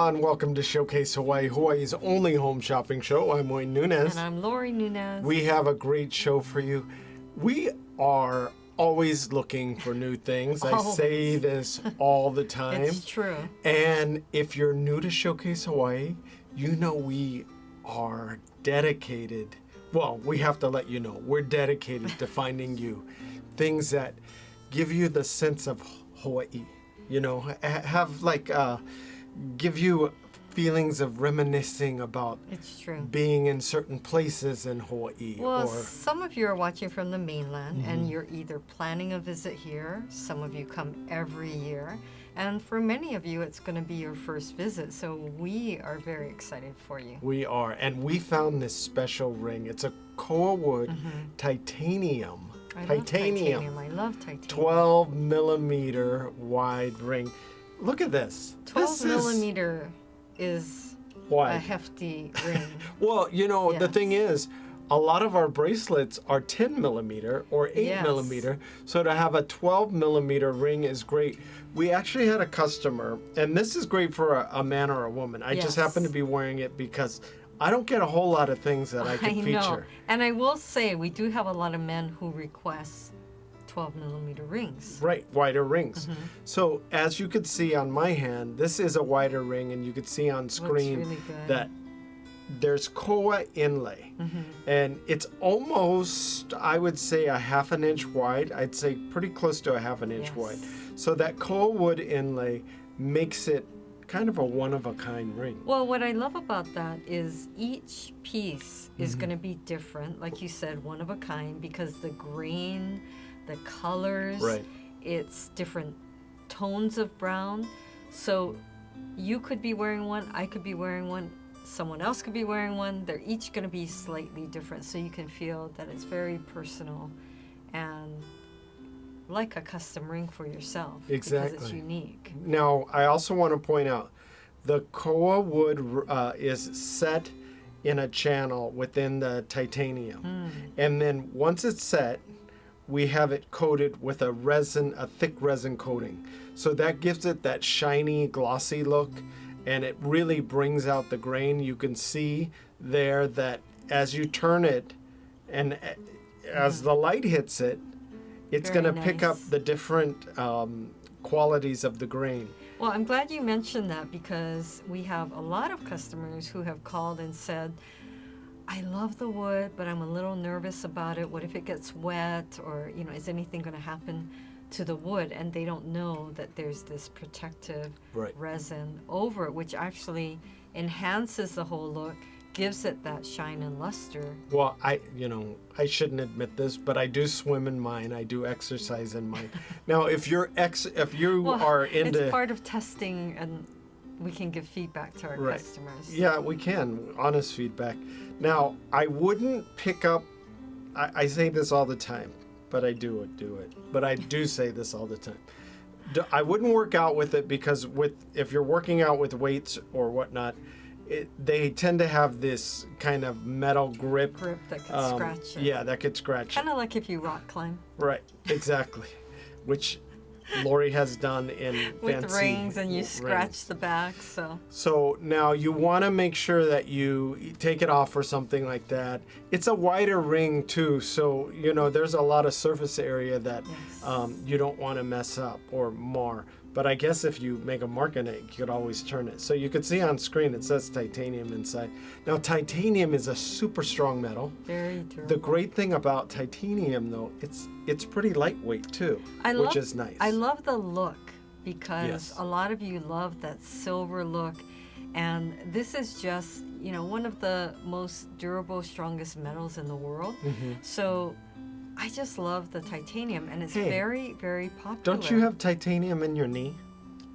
Aloha and welcome to Showcase Hawaii, Hawaii's only home shopping show. I'm Wayne Nunez. And I'm Lori Nunez. We have a great show for you. We are always looking for new things. I say this all the time. It's true. And if you're new to Showcase Hawaii, you know we are dedicated. Well, we have to let you know, we're dedicated to finding you things that give you the sense of Hawaii. You know, give you feelings of reminiscing about It's true. being in certain places in Hawaii. Well, some of you are watching from the mainland and you're either planning a visit here. Some of you come every year. And for many of you, it's going to be your first visit. So we are very excited for you. We are. And we found this special ring. It's a Koa wood titanium. I love titanium. 12 millimeter wide ring. Look at this. 12 millimeter is wide. a hefty ring. Well, you know, the thing is, a lot of our bracelets are 10 millimeter or 8 millimeter. So to have a 12 millimeter ring is great. We actually had a customer, and this is great for a man or a woman. I just happen to be wearing it because I don't get a whole lot of things that I can feature. Know. And I will say, we do have a lot of men who request 12 millimeter rings. Right, wider rings. So as you could see on my hand, this is a wider ring, and you could see on screen really good. that there's Koa inlay. And it's almost, I would say, a half an inch wide. I'd say pretty close to a half an inch wide. So that Koa wood inlay makes it kind of a one-of-a-kind ring. Well, what I love about that is each piece is going to be different, like you said, one of a kind, because the grain, the colors, it's different tones of brown. So you could be wearing one, I could be wearing one, someone else could be wearing one. They're each going to be slightly different, so you can feel that it's very personal and like a custom ring for yourself. Exactly. Because it's unique. Now, I also want to point out, the Koa wood is set in a channel within the titanium. And then once it's set, we have it coated with a thick resin coating. So that gives it that shiny, glossy look, and it really brings out the grain. You can see there that as you turn it, and as the light hits it, it's going to pick up the different qualities of the grain. Well, I'm glad you mentioned that, because we have a lot of customers who have called and said, I love the wood, but I'm a little nervous about it. What if it gets wet? Or, you know, is anything going to happen to the wood? And they don't know that there's this protective resin over it, which actually enhances the whole look, gives it that shine and luster. Well, I shouldn't admit this, but I do swim in mine. I do exercise in mine. Now, if you are into, it's part of testing, and we can give feedback to our customers. Yeah, we can, honest feedback. Now, I wouldn't pick up. I say this all the time, but I do it. But I do say this all the time. I wouldn't work out with it, because if you're working out with weights or whatnot, they tend to have this kind of metal grip that could scratch it. Yeah, that could scratch. Kind of like if you rock climb. Right, exactly. Which Lori has done in with fancy rings, and you scratch the back. So now you want to make sure that you take it off or something like that. It's a wider ring too, so there's a lot of surface area that you don't want to mess up or mar. But I guess if you make a mark in it, you could always turn it. So you can see on screen it says titanium inside. Now, titanium is a super strong metal. Very durable. The great thing about titanium, though, it's pretty lightweight too, which is nice. I love the look, because a lot of you love that silver look, and this is just one of the most durable, strongest metals in the world. So I just love the titanium, and it's very, very popular. Don't you have titanium in your knee?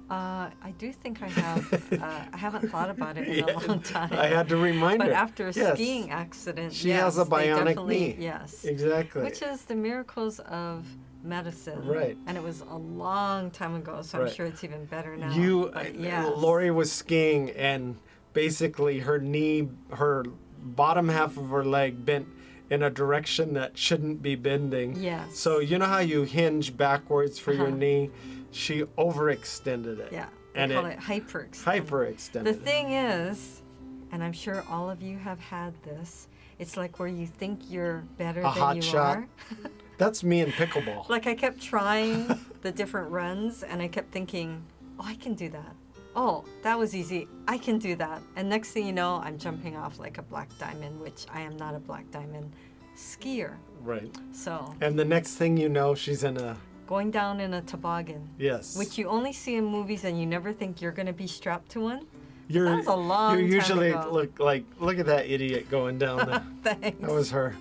I do think I have. I haven't thought about it in a long time. I had to remind her. But after a skiing accident, she has a bionic knee. Yes, exactly. Which is the miracles of medicine. Right. And it was a long time ago, so I'm sure it's even better now. Lori was skiing, and basically her bottom half of her leg bent in a direction that shouldn't be bending. Yes. So you know how you hinge backwards for your knee? She overextended it. Yeah. They call it hyperextended. Hyperextended. The thing is, and I'm sure all of you have had this, it's like where you think you're better than hot you shot. are. That's me in pickleball. Like I kept trying the different runs and I kept thinking, oh, I can do that. Oh, that was easy. I can do that. And next thing you know, I'm jumping off like a black diamond, which I am not a black diamond skier. Right. So. And the next thing you know, she's in a... Going down in a toboggan. Yes. Which you only see in movies and you never think you're going to be strapped to one. You're, that was a long You're usually time ago. look at that idiot going down there. Thanks. That was her.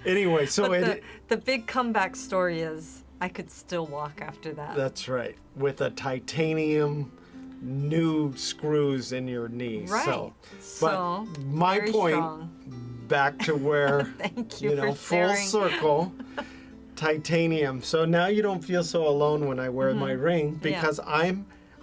Anyway, so but the big comeback story is I could still walk after that. That's right. With a titanium new screws in your knee. Right. But my very point, strong. back to where, Thank you for full sharing. circle, titanium. So now you don't feel so alone when I wear my ring because I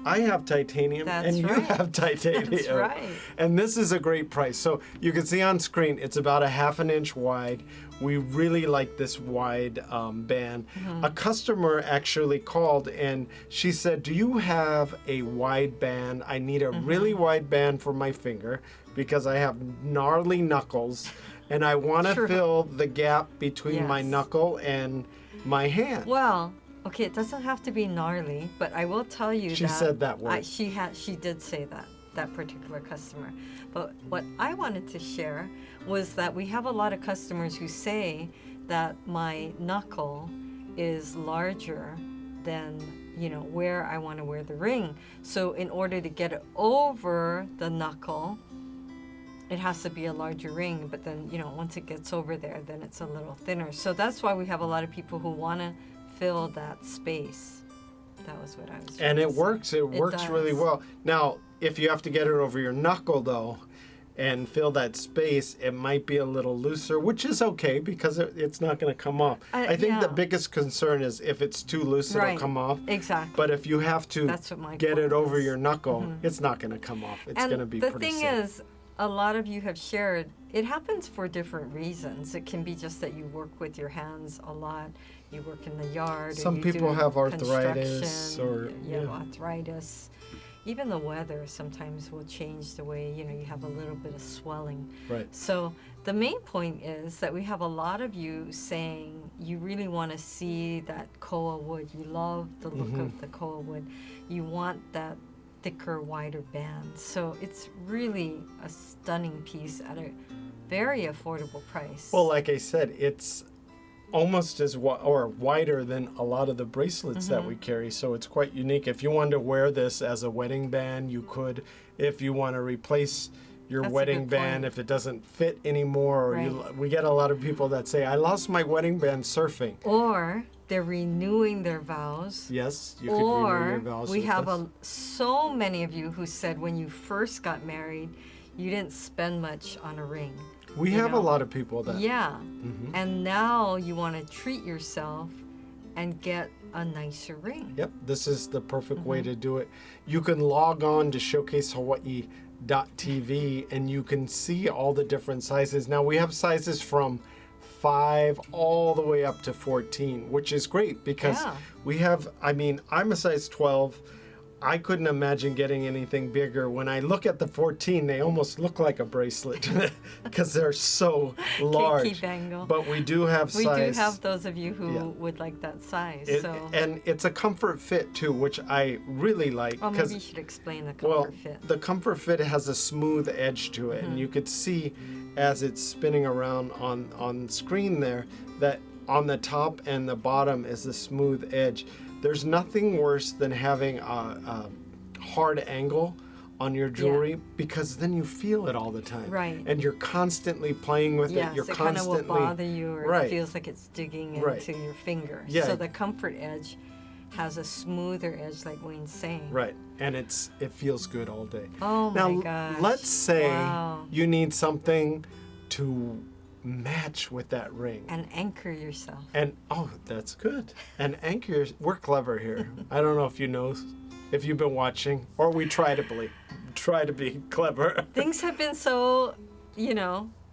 have titanium and you have titanium. That's right. And this is a great price. So you can see on screen, it's about a 1/2 inch wide. We really like this wide band. A customer actually called and she said, do you have a wide band? I need a really wide band for my finger because I have gnarly knuckles and I want to fill the gap between my knuckle and my hand. Well, okay, it doesn't have to be gnarly, but I will tell you She said that word. She did say that particular customer. But what I wanted to share was that we have a lot of customers who say that my knuckle is larger than, where I want to wear the ring. So in order to get it over the knuckle, it has to be a larger ring, but then, once it gets over there, then it's a little thinner. So that's why we have a lot of people who want to fill that space. That was what I was trying And to it say. works. It works really does. well. Now, if you have to get it over your knuckle, though, and fill that space, it might be a little looser, which is okay because it's not going to come off. I think the biggest concern is if it's too loose, it'll come off. Exactly. But if you have to get it over your knuckle, it's not going to come off. It's going to be pretty the thing safe. is, a lot of you have shared, it happens for different reasons. It can be just that you work with your hands a lot. You work in the yard. Some or you people do have arthritis construction, or you have arthritis. Even the weather sometimes will change the way, you have a little bit of swelling. Right. So the main point is that we have a lot of you saying you really want to see that koa wood. You love the look of the koa wood. You want that thicker, wider band. So it's really a stunning piece at a very affordable price. Well, like I said, it's almost as wider than a lot of the bracelets that we carry, so it's quite unique. If you wanted to wear this as a wedding band, you could. If you want to replace your wedding band, if it doesn't fit anymore, or we get a lot of people that say, I lost my wedding band surfing. Or they're renewing their vows. Yes, you could renew your vows. We have so many of you who said when you first got married, you didn't spend much on a ring. We have a lot of people that. Yeah. And now you want to treat yourself and get a nicer ring. Yep, this is the perfect way to do it. You can log on to showcasehawaii.tv and you can see all the different sizes. Now we have sizes from 5 all the way up to 14, which is great because we have, I'm a size 12. I couldn't imagine getting anything bigger. When I look at the 14, they almost look like a bracelet because they're so large. Bangle. But we do have size. We do have those of you who would like that size. And it's a comfort fit too, which I really like. Well, maybe you should explain the comfort fit. The comfort fit has a smooth edge to it, and you could see as it's spinning around on screen there that on the top and the bottom is a smooth edge. There's nothing worse than having a hard angle on your jewelry because then you feel it all the time. Right. And you're constantly playing with it. You're it constantly kind of will bother you or it feels like it's digging into your finger. Yeah. So the comfort edge has a smoother edge like Wayne's saying. Right. And it feels good all day. Oh now, my gosh. Let's say you need something to match with that ring. And anchor yourself. And that's good. And we're clever here. I don't know if you know, if you've been watching, or we try to be clever. Things have been so,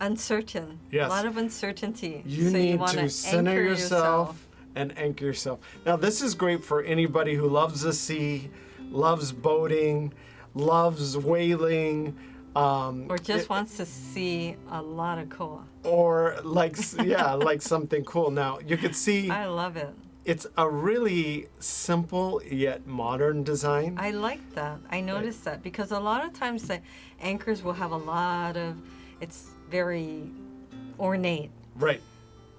uncertain. Yes. A lot of uncertainty. You need to center yourself and anchor yourself. Now this is great for anybody who loves the sea, loves boating, loves whaling, Or just wants to see a lot of koa. or likes, yeah, like something cool. Now, you could see I love it. it's a really simple yet modern design. I like that. I noticed that because a lot of times the anchors will have a lot of, it's very ornate. Right.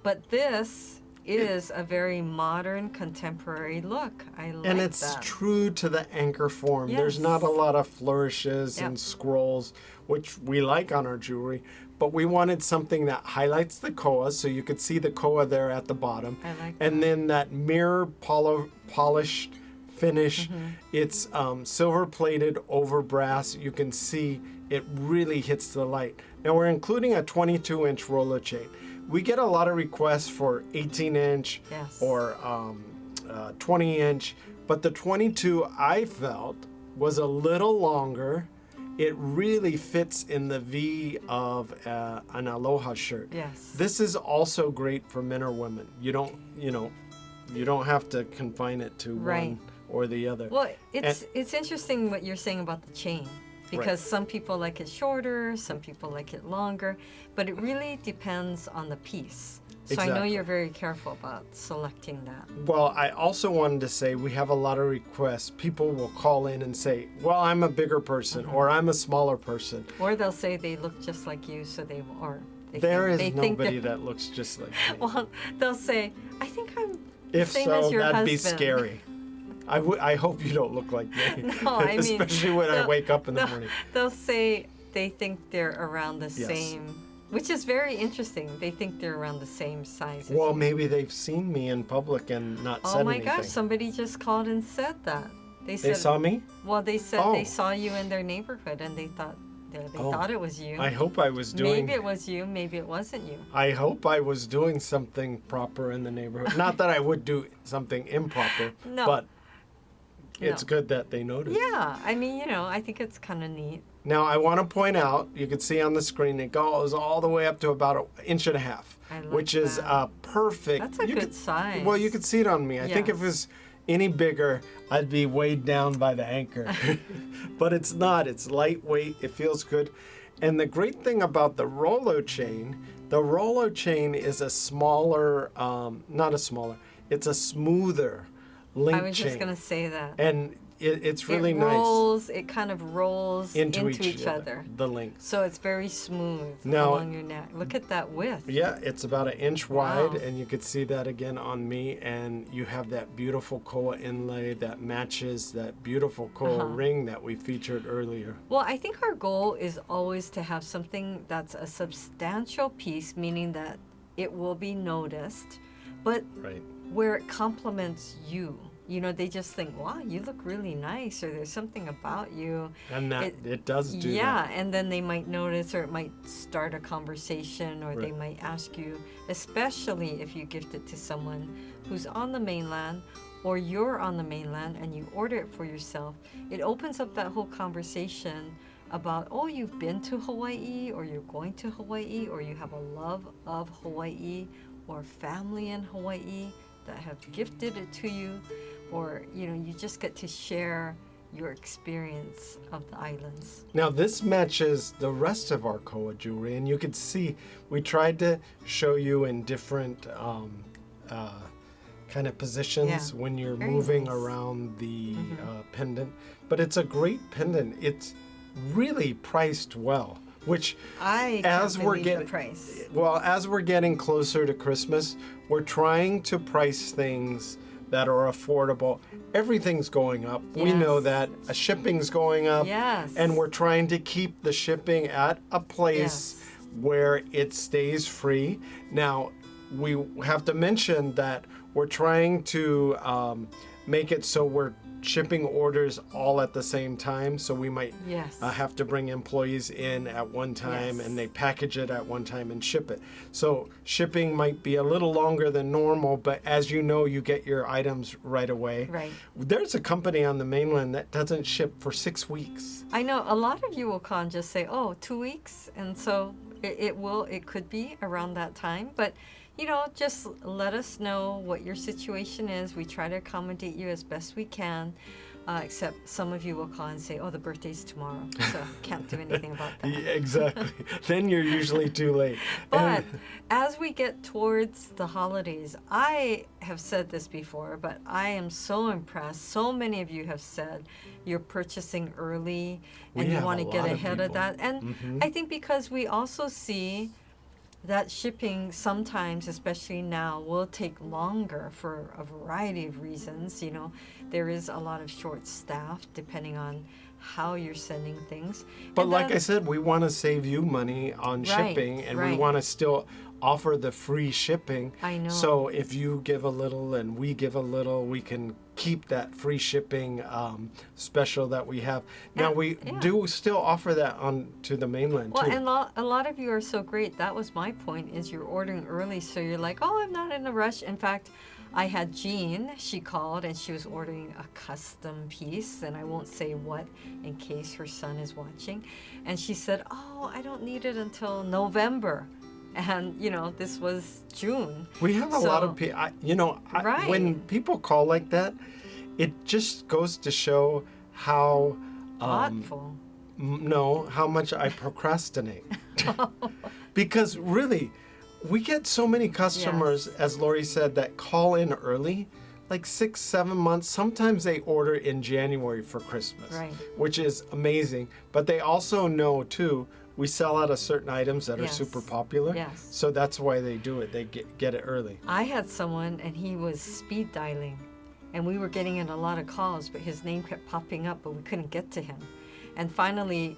But this is a very modern, contemporary look. I like that. And it's true to the anchor form. There's Yes. not a lot of flourishes Yep. and scrolls, which we like on our jewelry, but we wanted something that highlights the koa, so you could see the koa there at the bottom. I like And then that mirror polished finish, it's silver plated over brass. You can see it really hits the light. Now we're including a 22-inch roller chain. We get a lot of requests for 18-inch Yes. or 20-inch, but the 22 I felt was a little longer. It really fits in the V of an aloha shirt. Yes. This is also great for men or women. You don't have to confine it to Right. one or the other. Well, it's interesting what you're saying about the chain because some people like it shorter, some people like it longer, but it really depends on the piece. So I know Exactly. you're very careful about selecting that. Well, I also wanted to say we have a lot of requests. People will call in and say, well, I'm a bigger person or I'm a smaller person. Or they'll say they look just like you, so they There is they think nobody that looks just like me. Well, they'll say, I think I'm the If same so, as your that'd husband. be scary. I hope you don't look like me. No, I mean, especially when I wake up in the morning. They'll say they think they're around the Yes. same, which is very interesting. They think they're around the same size. as Well, you. maybe they've seen me in public and not said Oh my anything. gosh! Somebody just called and said that. They They said, saw me? well, they said Oh. they saw you in their neighborhood and they thought thought it was you. I hope I was doing. Maybe it was you. Maybe it wasn't you. I hope I was doing something proper in the neighborhood. Not that I would do something improper, No. but it's No. good that they noticed. Yeah, I mean, I think it's kind of neat. Now, I want to point out, you can see on the screen, it goes all the way up to about an inch and a half, I like which is that. perfect. That's a You good could- size. Well, you could see it on me. I think if it was any bigger, I'd be weighed down by the anchor. But it's not. It's lightweight. It feels good. And the great thing about the Rolo chain is a smaller, not a smaller, it's a smoother link I was chain. just gonna say that. And it's really it nice. rolls, It kind of rolls Into into each other. The links. So it's very smooth Now- along your neck. Look at that width. Yeah, it's about an inch Wow. wide, and you could see that again on me. And you have that beautiful koa inlay that matches that beautiful koa ring that we featured earlier. Well, I think our goal is always to have something that's a substantial piece, meaning that it will be noticed, but Right. where it complements you. They just think, wow, you look really nice, or there's something about you. And that it does do Yeah, that. and then they might notice, or it might start a conversation, or they Right. might ask you, especially if you gift it to someone who's on the mainland, or you're on the mainland and you order it for yourself. It opens up that whole conversation about, oh, you've been to Hawaii, or you're going to Hawaii, or you have a love of Hawaii, or family in Hawaii that have gifted it to you, or you just get to share your experience of the islands. Now this matches the rest of our koa jewelry, and you can see we tried to show you in different kind of positions Yeah, when you're very moving nice. around the pendant. But it's a great pendant. It's really priced well, which I as can't we're believe getting the price. well, as we're getting closer to Christmas, we're trying to price things that are affordable. Everything's going up. We know Yes. that. Shipping's going up. Yes. And we're trying to keep the shipping at a place where it stays free. Now, we have to mention that we're trying to make it so we're shipping orders all at the same time. So we might Yes. have to bring employees in at one time Yes. and they package it at one time and ship it. So shipping might be a little longer than normal, but as you know, you get your items right away. Right. There's a company on the mainland that doesn't ship for 6 weeks. I know a lot of you will call and just say, oh, 2 weeks. And so it could be around that time. But, just let us know what your situation is. We try to accommodate you as best we can. except some of you will call and say, oh, the birthday's tomorrow, so can't do anything about that. Yeah, exactly. Then you're usually too late. But as we get towards the holidays, I have said this before, but I am so impressed. So many of you have said you're purchasing early and you want to get ahead of that. And I think because we also see that shipping sometimes, especially now, will take longer for a variety of reasons. You know, there is a lot of short staff depending on how you're sending things. But like I said, we want to save you money on shipping, and we want to still offer the free shipping. I know. So if you give a little and we give a little, we can keep that free shipping special that we have. Now we do still offer that on to the mainland too. And a lot of you are so great. That was my point, is you're ordering early, so you're like, oh, I'm not in a rush. In fact, I had Jean, she called and she was ordering a custom piece, and I won't say what in case her son is watching. And she said, oh, I don't need it until November. And, you know, this was June. We have a lot of people, when people call like that, it just goes to show how... thoughtful. No, how much I procrastinate. Because really, we get so many customers, as Lori said, that call in early, like 6-7 months. Sometimes they order in January for Christmas, which is amazing. But they also know, too, we sell out of certain items that are super popular. Yes. So that's why they do it. They get it early. I had someone, and he was speed dialing. And we were getting in a lot of calls, but his name kept popping up, but we couldn't get to him. And finally,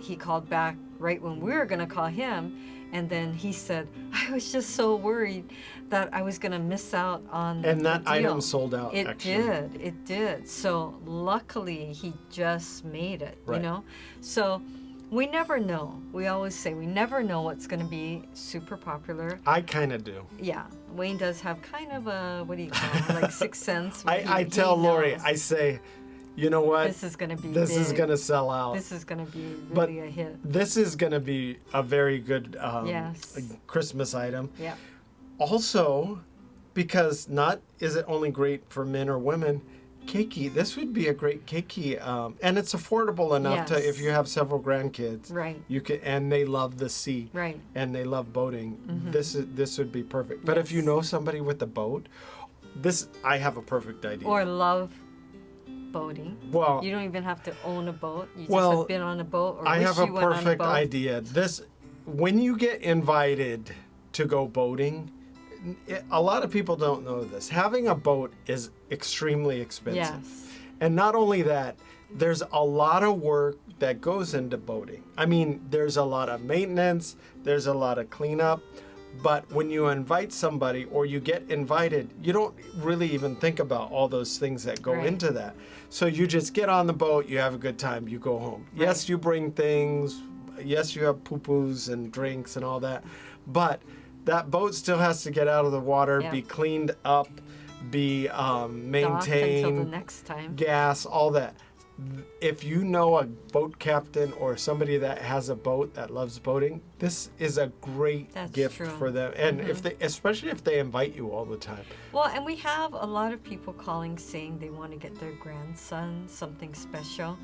he called back right when we were going to call him. And then he said, I was just so worried that I was going to miss out on And that the deal. item sold out, actually. It did. So luckily, he just made it, you know? So we never know. We always say we never know what's going to be super popular. I kind of do. Yeah. Wayne does have kind of a, what do you call it, like sixth sense. I tell Lori, I say, you know what? This is going to be This big. is going to sell out. This is going to be really a hit. This is going to be a very good Christmas item. Yeah. Also, because not is it only great for men or women, keiki. This would be a great keiki, and it's affordable enough to if you have several grandkids. Right. You can, and they love the sea. Right. And they love boating. This would be perfect. But if you know somebody with a boat, I have a perfect idea. Or love boating. Well, you don't even have to own a boat. You just have been on a boat, or I wish have you a went on a perfect boat. idea. When you get invited to go boating, a lot of people don't know this. Having a boat is extremely expensive. Yes. And not only that, there's a lot of work that goes into boating. I mean, there's a lot of maintenance, there's a lot of cleanup. But when you invite somebody or you get invited, you don't really even think about all those things that go into that. So you just get on the boat, you have a good time, you go home. Right. Yes, you bring things. Yes, you have poo-poos and drinks and all that. But that boat still has to get out of the water, be cleaned up, be maintained. Until the next time. Gas, all that. If you know a boat captain or somebody that has a boat that loves boating, this is a great gift for them. And especially if they invite you all the time. Well, and we have a lot of people calling saying they want to get their grandson something special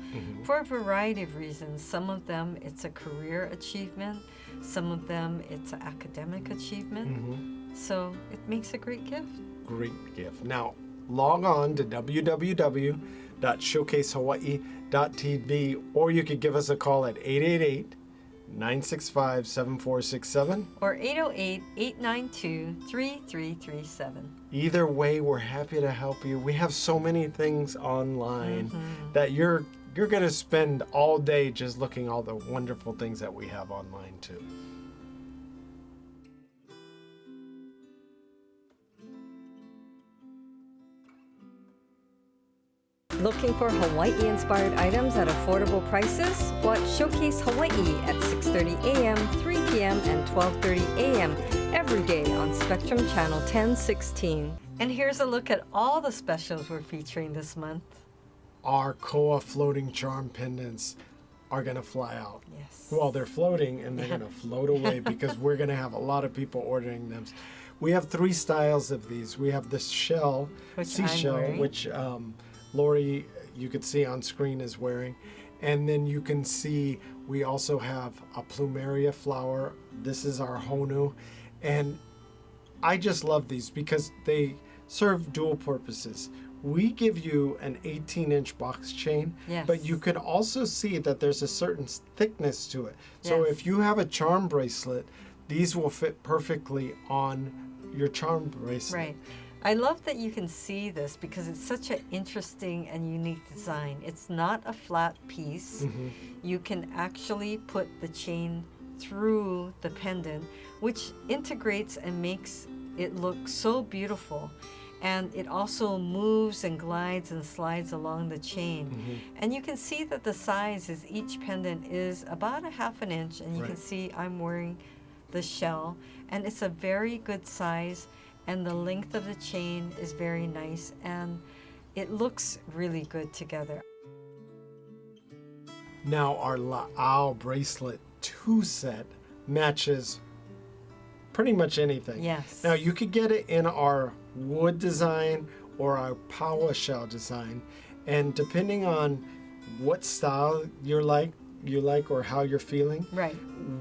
for a variety of reasons. Some of them, it's a career achievement. Some of them, it's an academic achievement. So it makes a great gift. Great gift. Now, log on to www.showcasehawaii.tv, or you could give us a call at 888-965-7467. Or 808-892-3337. Either way, we're happy to help you. We have so many things online that you're going to spend all day just looking all the wonderful things that we have online too. Looking for Hawaii-inspired items at affordable prices? Watch Showcase Hawaii at 6:30 a.m., 3 p.m., and 12:30 a.m. every day on Spectrum Channel 1016. And here's a look at all the specials we're featuring this month. Our Koa floating charm pendants are going to fly out. Yes. Well, they're floating and they're going to float away because we're going to have a lot of people ordering them. We have 3 styles of these. We have this shell, seashell, which Lori, you could see on screen is wearing. And then you can see we also have a plumeria flower. This is our honu. And I just love these because they serve dual purposes. We give you an 18-inch box chain, Yes. but you can also see that there's a certain thickness to it. So Yes. if you have a charm bracelet, these will fit perfectly on your charm bracelet. Right. I love that you can see this because it's such an interesting and unique design. It's not a flat piece. Mm-hmm. You can actually put the chain through the pendant, which integrates and makes it look so beautiful. And it also moves and glides and slides along the chain. Mm-hmm. And you can see that the size is each pendant is about a half an inch. And you can Right. see I'm wearing the shell. And it's a very good size. And the length of the chain is very nice. And it looks really good together. Now our La'au bracelet 2 set matches pretty much anything. Yes. Now you could get it in our wood design or our power shell design, and depending on what style you like or how you're feeling, Right.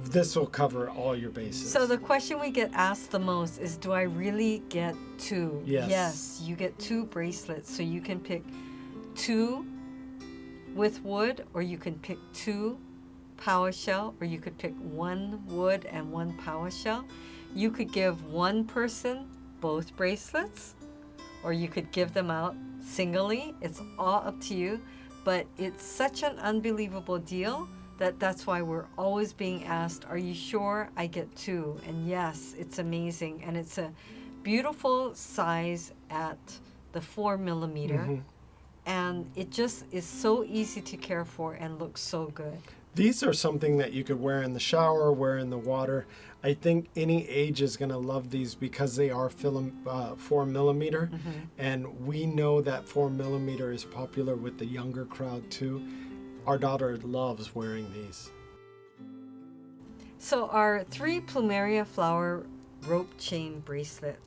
this will cover all your bases. So the question we get asked the most is, do I really get 2? Yes. Yes, you get 2 bracelets. So you can pick 2 with wood, or you can pick 2 power shell, or you could pick 1 wood and 1 power shell. You could give one person both bracelets, or you could give them out singly. It's all up to you. But it's such an unbelievable deal that's why we're always being asked, are you sure I get 2? And yes, it's amazing. And it's a beautiful size at the 4 millimeter. Mm-hmm. And it just is so easy to care for and looks so good. These are something that you could wear in the shower, wear in the water. I think any age is going to love these because they are 4 millimeter. Mm-hmm. And we know that 4 millimeter is popular with the younger crowd too. Our daughter loves wearing these. So our 3 plumeria flower rope chain bracelet,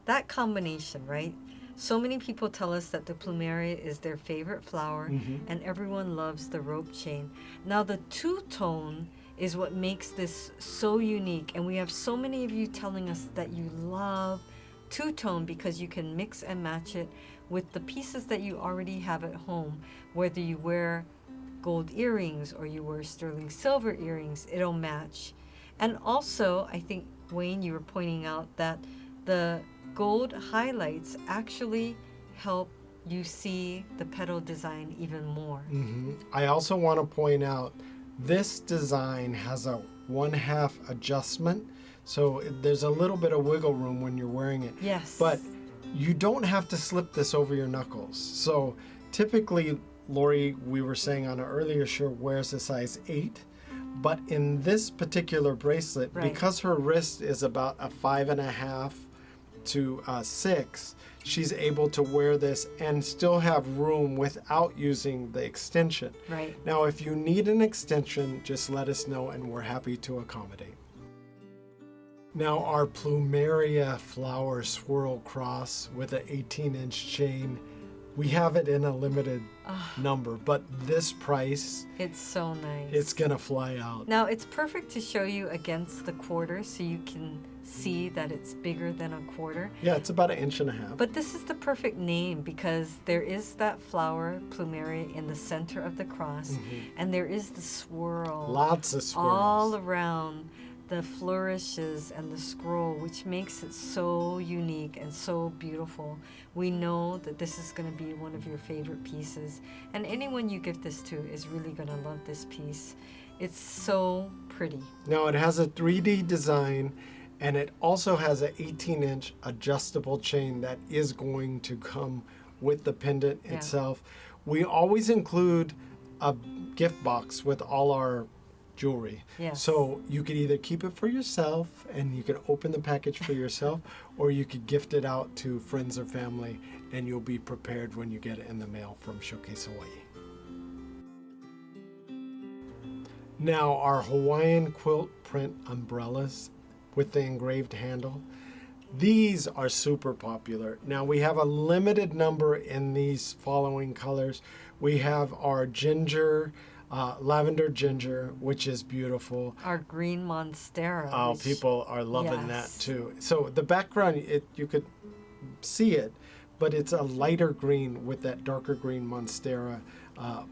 that combination, right? So many people tell us that the plumeria is their favorite flower, Mm-hmm. and everyone loves the rope chain. Now the two-tone is what makes this so unique, and we have so many of you telling us that you love two-tone because you can mix and match it with the pieces that you already have at home. Whether you wear gold earrings or you wear sterling silver earrings, it'll match. And also, I think, Wayne, you were pointing out that the gold highlights actually help you see the petal design even more. Mm-hmm. I also want to point out this design has a 1/2 adjustment, so there's a little bit of wiggle room when you're wearing it. Yes. But you don't have to slip this over your knuckles. So typically, Lori, we were saying on an earlier show, wears a size 8. But in this particular bracelet, Right. because her wrist is about a 5.5 to 6, she's able to wear this and still have room without using the extension. Right. Now, if you need an extension, just let us know and we're happy to accommodate. Now, our plumeria flower swirl cross with an 18-inch chain, we have it in a limited number, but this price, It's so nice. it's gonna fly out. Now it's perfect to show you against the quarter so you can see that it's bigger than a quarter. Yeah, it's about 1.5 inches. But this is the perfect name because there is that flower plumeria in the center of the cross, and there is the swirl Lots of swirls. all around the flourishes and the scroll, which makes it so unique and so beautiful. We know that this is going to be one of your favorite pieces, and anyone you gift this to is really going to love this piece. It's so pretty. Now it has a 3D design, and it also has an 18-inch adjustable chain that is going to come with the pendant Yeah. itself. We always include a gift box with all our jewelry. Yes. So you could either keep it for yourself and you can open the package for yourself, or you could gift it out to friends or family, and you'll be prepared when you get it in the mail from Showcase Hawaii. Now, our Hawaiian quilt print umbrellas with the engraved handle, these are super popular. Now, we have a limited number in these following colors. We have our ginger, lavender ginger, which is beautiful. Our green monstera. Oh, people are loving that Yes. too. So the background, you could see it, but it's a lighter green with that darker green monstera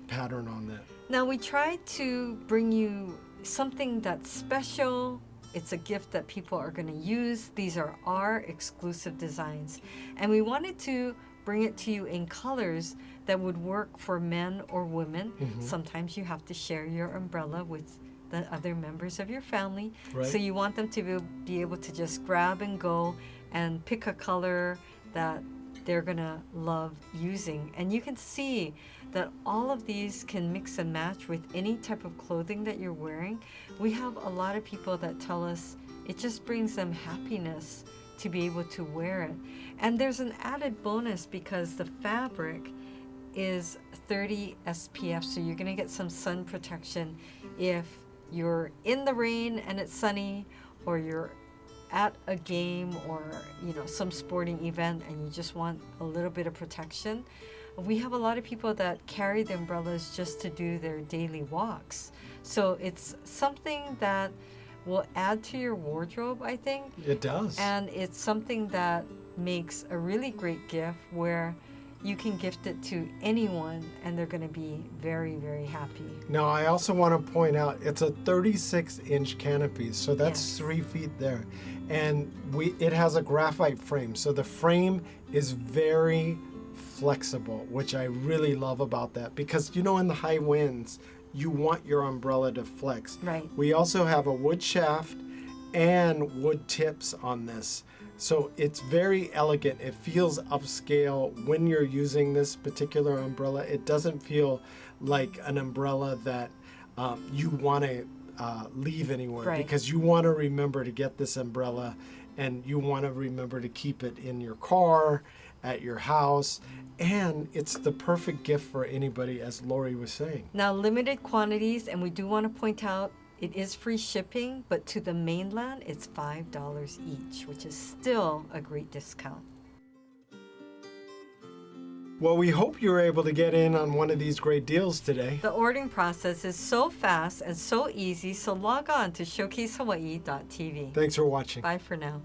pattern on that. Now we tried to bring you something that's special. It's a gift that people are going to use. These are our exclusive designs. And we wanted to bring it to you in colors that would work for men or women. Sometimes you have to share your umbrella with the other members of your family. Right. So you want them to be able to just grab and go and pick a color that they're going to love using. And you can see that all of these can mix and match with any type of clothing that you're wearing. We have a lot of people that tell us it just brings them happiness to be able to wear it. And there's an added bonus because the fabric is 30 SPF, so you're going to get some sun protection if you're in the rain and it's sunny, or you're at a game or some sporting event and you just want a little bit of protection. We have a lot of people that carry the umbrellas just to do their daily walks. So it's something that will add to your wardrobe, I think. It does. And it's something that makes a really great gift where you can gift it to anyone and they're going to be very, very happy. Now, I also want to point out it's a 36-inch canopy, so that's Yes. 3 feet there. And it has a graphite frame, so the frame is very flexible, which I really love about that, because in the high winds, you want your umbrella to flex. Right. We also have a wood shaft and wood tips on this. So it's very elegant. It feels upscale when you're using this particular umbrella. It doesn't feel like an umbrella that you want to leave anywhere, Right. because you want to remember to get this umbrella, and you want to remember to keep it in your car, at your house, and it's the perfect gift for anybody, as Lori was saying. Now, limited quantities, and we do want to point out it is free shipping, but to the mainland, it's $5 each, which is still a great discount. Well, we hope you were able to get in on one of these great deals today. The ordering process is so fast and so easy, so log on to showcasehawaii.tv. Thanks for watching. Bye for now.